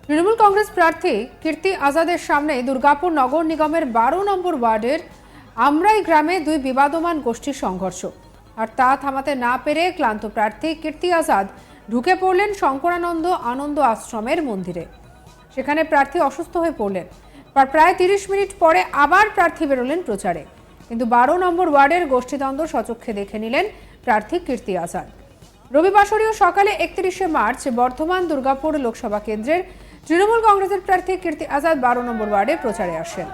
তৃণমূল কংগ্রেস প্রার্থী কীর্তি আজাদের সামনে দুর্গাপুর নগর নিগমের 12 নম্বর ওয়ার্ডের আমরাই গ্রামে দুই বিবাদমান গোষ্ঠীর সংঘর্ষ। আর তা থামাতে না পেরে ক্লান্ত প্রার্থী কীর্তি আজাদ ঢুকে পড়লেন শঙ্করানন্দ আনন্দ আশ্রমের মন্দিরে। সেখানে প্রার্থী অসুস্থ হয়ে পড়লেন। প্রায় 30 মিনিট পরে আবার প্রার্থী বেরোলেন প্রচারে, কিন্তু 12 নম্বর ওয়ার্ডের গোষ্ঠীদ্বন্দ্ব সচক্ষে দেখে নিলেন প্রার্থী কীর্তি আজাদ। রবিবাসরীয় সকালে 31শে মার্চ বর্ধমান দুর্গাপুর লোকসভা কেন্দ্রের তৃণমূল কংগ্রেসের প্রার্থী কীর্তি আজাদ 12 নম্বর ওয়ার্ডে প্রচারে আসেন।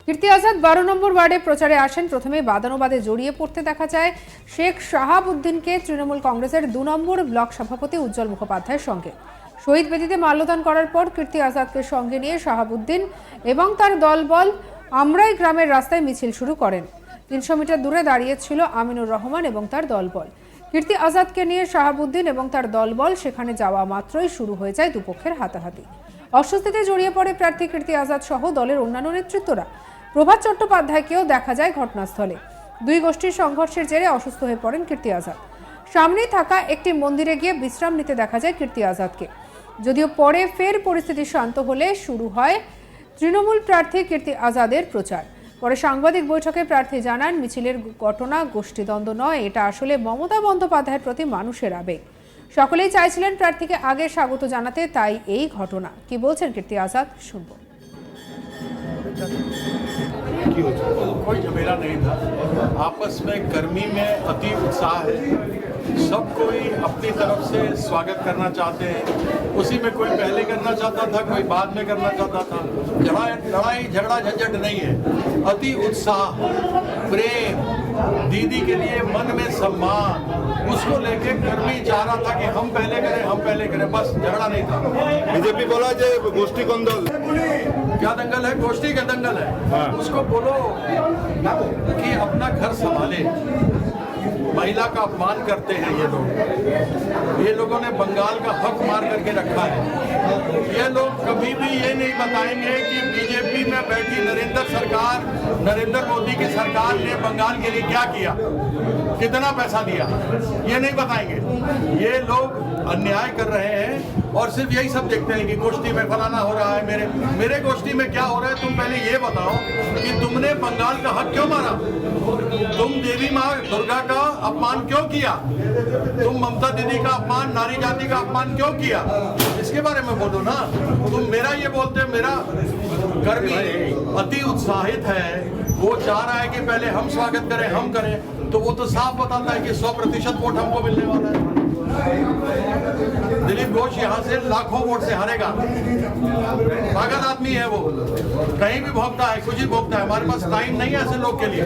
কীর্তি আজাদ 12 নম্বর ওয়ার্ডে প্রচারে আসেন। প্রথমে বাদানুবাদে জড়িয়ে পড়তে দেখা যায় শেখ শাহাবুদ্দিনকে তৃণমূল কংগ্রেসের 2 নম্বর ব্লক সভাপতি উজ্জ্বল মুখোপাধ্যায়ের সঙ্গে। শহীদ বেদিতে মাল্যদান করার পর কীর্তি আজাদকে সঙ্গে নিয়ে শাহাবুদ্দিন এবং তার দলবল আমরাই গ্রামের রাস্তায় মিছিল শুরু করেন। 300 মিটার দূরে দাঁড়িয়েছিল আমিনুর রহমান এবং তার দলবল। কীর্তি আজাদকে নিয়ে শাহাবুদ্দিন এবং তার দলবল সেখানে যাওয়া মাত্রই শুরু হয়ে যায় দুপক্ষের হাতাহাতি। অস্বস্তিতে জড়িয়ে পড়ে প্রার্থী কীর্তি আজাদ সহ দলের অন্যান্য নেতৃত্বরা। প্রভাত চট্টোপাধ্যায়কেও দেখা যায় ঘটনাস্থলে। দুই গোষ্ঠীর সংঘর্ষের জেরে অসুস্থ হয়ে পড়েন কীর্তি আজাদ। সামনেই থাকা একটি মন্দিরে গিয়ে বিশ্রাম নিতে দেখা যায় কীর্তি আজাদকে। যদিও পরে ফের পরিস্থিতি শান্ত হলে শুরু হয় তৃণমূল প্রার্থী কীর্তি আজাদের প্রচার। পরে সাংবাদিক বৈঠকে প্রার্থী জানান, মিছিলের ঘটনা গোষ্ঠীদ্বন্দ্ব নয়, এটা আসলে মমতা বন্দ্যোপাধ্যায়ের প্রতি মানুষের আবেগ। সকলেই চাইছিলেন প্রার্থীকে আগে স্বাগত জানাতে, তাই এই ঘটনা। কি বলছেন কীর্তি আজাদ, শুনব। कोई झमेला नहीं था, आपस में कर्मी में अति उत्साह है। सब कोई अपनी तरफ से स्वागत करना चाहते हैं। उसी में कोई पहले करना चाहता था, कोई बाद में करना चाहता था। लड़ाई झगड़ा झंझट नहीं है, अति उत्साह, प्रेम, दीदी के लिए मन में सम्मान, उसको लेके कर्मी चाह रहा था कि हम पहले करें, बस झगड़ा नहीं था। बीजेपी बोला जे गोष्ठी दंगल, क्या दंगल है? गोष्ठी का दंगल है। उसको बोलो कि अपना घर संभाले। महिला का अपमान करते हैं ये लोगों ने बंगाल का हक मार करके रखा है। ये लोग कभी भी ये नहीं बताएंगे कि बीजेपी में बैठी नरेंद्र मोदी की सरकार ने बंगाल के लिए क्या किया, कितना पैसा दिया, ये नहीं बताएंगे। ये लोग अन्याय कर रहे हैं और सिर्फ यही सब देखते हैं कि गोष्ठी में फलाना हो रहा है, मेरे गोष्ठी में क्या हो रहा है। तुम पहले ये बताओ कि तुमने बंगाल का हक क्यों मारा, तुम देवी माँ दुर्गा का अपमान क्यों किया, तुम ममता दीदी का अपमान, नारी जाति का अपमान क्यों किया, इसके बारे में बोलो ना। तुम मेरा ये बोलते, मेरा कर्मी अति उत्साहित है, वो चाह रहा है कि पहले हम स्वागत करें, हम करें, तो वो तो साफ बताता है कि 100% वोट हमको मिलने वाला है। दिलीप घोष यहाँ से लाखों वोट से हारेगा। पागल आदमी है वो, कहीं भी भोगता है, कुछ ही भोगता है। हमारे पास टाइम नहीं है ऐसे लोग के लिए।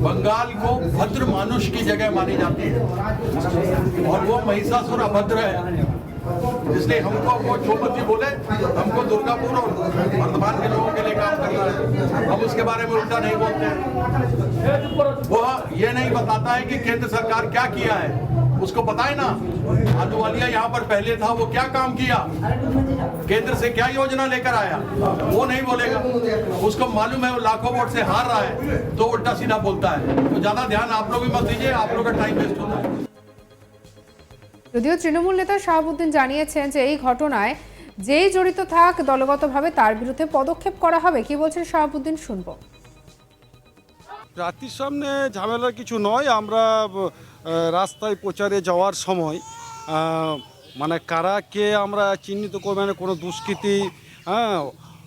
बंगाल को भद्र मानुष की जगह मानी जाती है और वो महिषासुर अभद्र है, इसलिए हमको वो जो मर्जी बोले, हमको दुर्गापुर और वर्धमान के लोगों के लिए काम करना है। हम उसके बारे में उल्टा नहीं बोलते हैं। वो ये नहीं बताता है कि केंद्र सरकार क्या किया है, उसको पता है ना। आलूवालिया यहाँ पर पहले था, वो क्या काम किया, केंद्र से क्या योजना लेकर आया, वो नहीं बोलेगा। उसको मालूम है वो लाखों वोट से हार रहा है, तो उल्टा सीधा बोलता है। तो ज्यादा ध्यान आप लोग भी मत दीजिए, आप लोग का टाइम वेस्ट होता है। যদিও তৃণমূল নেতা শাহাবুদ্দিন জানিয়েছেন যে এই ঘটনায় যেই জড়িত থাক দলগতভাবে তার বিরুদ্ধে পদক্ষেপ করা হবে। কি বলছেন শাহাবুদ্দিন, শুনবো। প্রার্থীর সামনে ঝামেলার কিছু নয়। আমরা রাস্তায় প্রচারে যাওয়ার সময় মানে কারা কে আমরা চিহ্নিত করব, মানে কোনো দুষ্কৃতী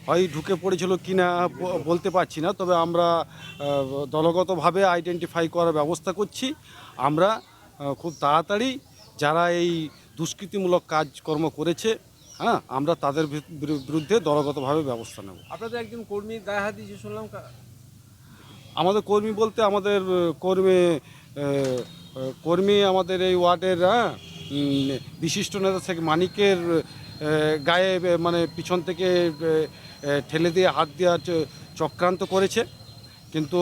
হয় ঢুকে পড়েছিল কি না বলতে পারছি না, তবে আমরা দলগতভাবে আইডেন্টিফাই করার ব্যবস্থা করছি। আমরা খুব তাড়াতাড়ি যারা এই দুষ্কৃতিমূলক কাজকর্ম করেছে, হ্যাঁ, আমরা তাদের বিরুদ্ধে দলগতভাবে ব্যবস্থা নেব। আপনাদের একজন কর্মী গায়ে হাত দিয়েছে শুনলাম, আমাদের কর্মী বলতে আমাদের কর্মী আমাদের এই ওয়ার্ডের বিশিষ্ট নেতা শেখ মানিকের গায়ে মানে পিছন থেকে ঠেলে দিয়ে হাত দেওয়ার চক্রান্ত করেছে। কিন্তু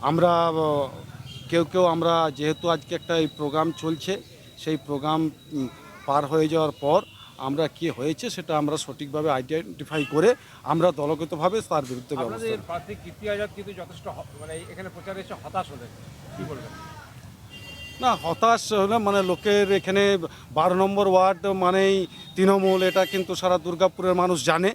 আমরা কেউ আমরা যেহেতু আজকে একটা এই প্রোগ্রাম চলছে, সেই প্রোগ্রাম পার হয়ে যাওয়ার পর আমরা কি হয়েছে সেটা আমরা সঠিকভাবে আইডেন্টিফাই করে আমরা দলগতভাবে তার বিরুদ্ধে ব্যবস্থা আপনাদের নেব। প্রার্থী কীর্তি আজাদ কিন্তু যথেষ্ট মানে এখানে প্রচারে এসে হতাশ হলেন, কী বলবেন? না, হতাশ হলে মানে লোকের এখানে 12 নম্বর ওয়ার্ড মানেই তৃণমূল, এটা কিন্তু সারা দুর্গাপুরের মানুষ জানে।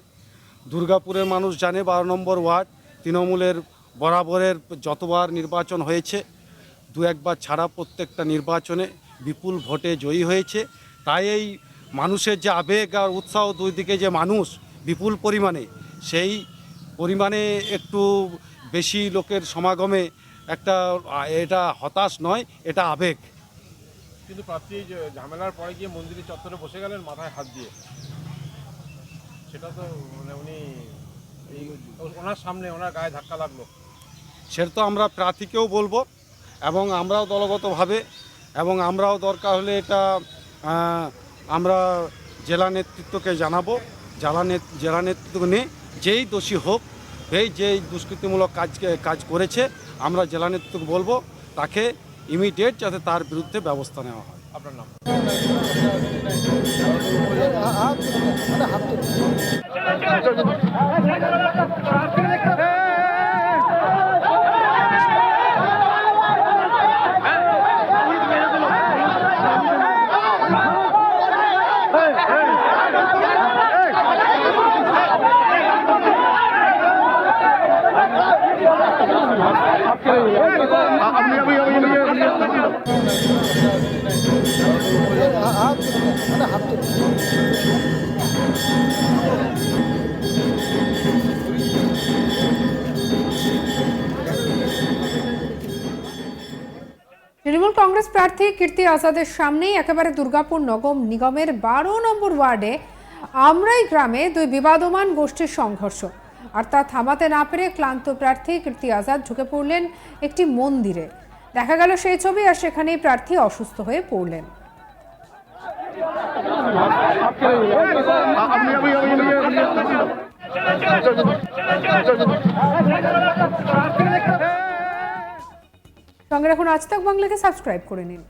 12 নম্বর ওয়ার্ড তৃণমূলের বরাবরের যতবার নির্বাচন হয়েছে, দু একবার ছাড়া প্রত্যেকটা নির্বাচনে বিপুল ভোটে জয়ী হয়েছে। তাই এই মানুষের যে আবেগ আর উৎসাহ, দুই দিকে যে মানুষ বিপুল পরিমাণে, সেই পরিমাণে একটু বেশি লোকের সমাগমে এটা হতাশ নয়, এটা আবেগ। কিন্তু প্রার্থী ঝামেলার পরে গিয়ে মন্দিরের চত্বরে বসে গেলেন মাথায় হাত দিয়ে, সেটা তো মানে উনি ওনার সামনে ওনার গায়ে ধাক্কা লাগলো। সেটা তো আমরা প্রার্থীকেও বলবো এবং আমরাও দলগতভাবে, এবং আমরাও দরকার হলে এটা আমরা জেলা নেতৃত্বকে জানাবো। জেলা নেতৃত্ব নিয়ে যেই দোষী হোক, যেই দুষ্কৃতিমূলক কাজ করেছে, আমরা জেলা নেতৃত্বকে বলবো তাকে ইমিডিয়েট যাতে তার বিরুদ্ধে ব্যবস্থা নেওয়া হয়। আপনার নাম? তৃণমূল কংগ্রেস প্রার্থী কীর্তি আজাদের সামনেই একেবারে দুর্গাপুর নগর নিগমের 12 নম্বর ওয়ার্ডে আমরাই গ্রামে দুই বিবাদমান গোষ্ঠীর সংঘর্ষ। আর তা থামাতে না পেরে ক্লান্ত প্রার্থী কীর্তি আজাদ ঢুকে পড়লেন একটি মন্দিরে। দেখা গেল সেই ছবি, আর সেখানেই প্রার্থী অসুস্থ হয়ে পড়লেন। সঙ্গে রাখুন আজ তাক বাংলাকে, সাবস্ক্রাইব করে নিন।